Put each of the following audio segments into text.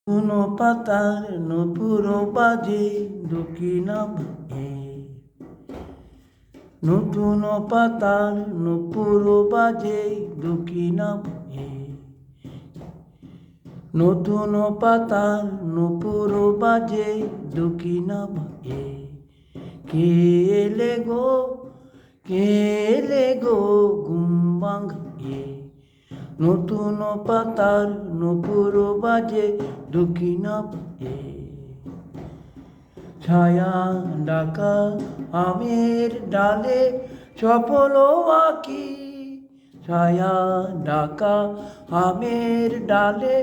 কোনো পাতার নূপুর বাজে দক্ষিণা ভাগে, নতুন পাতার নূপুর বাজে দক্ষিণা ভাগে, নতুন পাতার নূপুর বাজে দক্ষিণা ভাগে। কে এলে গো, কে এলে গো ঘুম ভাঙিয়ে, নতুন পাতার নূপুর বাজে দক্ষিণা ভাগে। ছায়া ডাকা আমের ডালে চপল আঁকি, ছায়া ডাকা আমের ডালে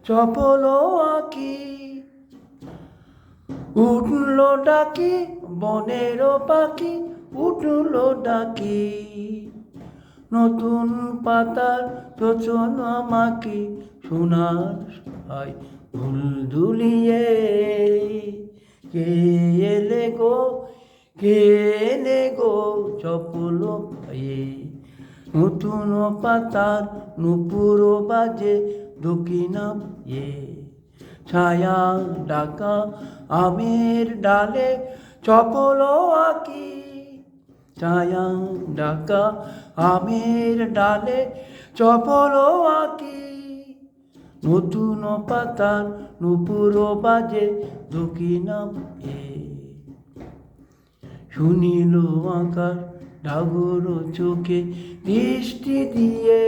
চপল আঁকি। উঠল ডাকি বনের পাখি, উঠল ডাকি নতুন পাতার চোচন মাকি, সোনার হয় ফুল দুলিয়ে। কে এলে গো, কে এলে গো চপল পায়ে, নতুন পাতার নূপুর বাজে দক্ষিণা ভাগে। ছায়া ডাকা আমের ডালে চপল আঁকি, ছায়া ডাকা আমের ডালে চপল আঁকি। নতুন পাতার নূপুর বাজে দক্ষিণা ভাগে। শুনিল আকাশ ডাগর চোখে দৃষ্টি দিয়ে,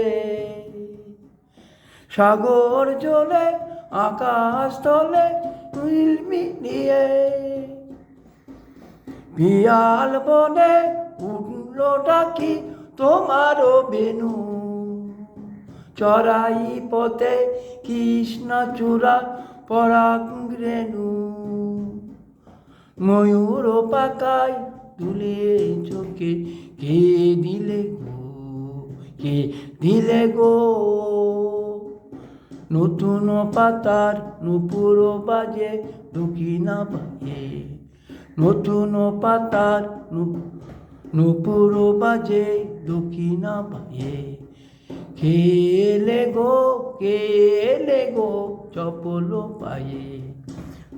সাগর জলে আকাশ তলে মিলিয়ে। পিয়াল বনে উঠল ডাকি তোমারও বেনু, চড়াই পথে কৃষ্ণচূড়া পরাগ রেণু। ময়ূর পাকায় তুলে চোখে কে দিলে গো, কে দিলে গো নতুন পাতার নূপুর বাজে দক্ষিণা ভাগে, নতুন পাতার নূপুর বাজে দক্ষিণা ভাগে। কে এলে গো, কে এলে গো চপল পায়ে,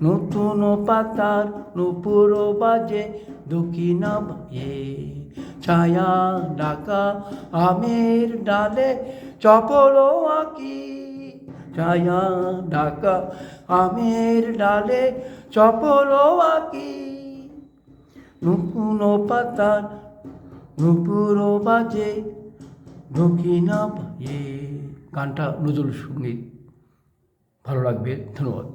নতুন পাতার নূপুর বাজে দক্ষিণা ভাগে। ছায়া ডাকা আমের ডালে চপল আঁকি, ছায়া ডাকা আমের ডালে চপল আঁকি। নতুন পাতার নূপুর বাজে দক্ষিণা ভাগে। গানটা নজরুল সঙ্গীত, ভালো লাগবে। ধন্যবাদ।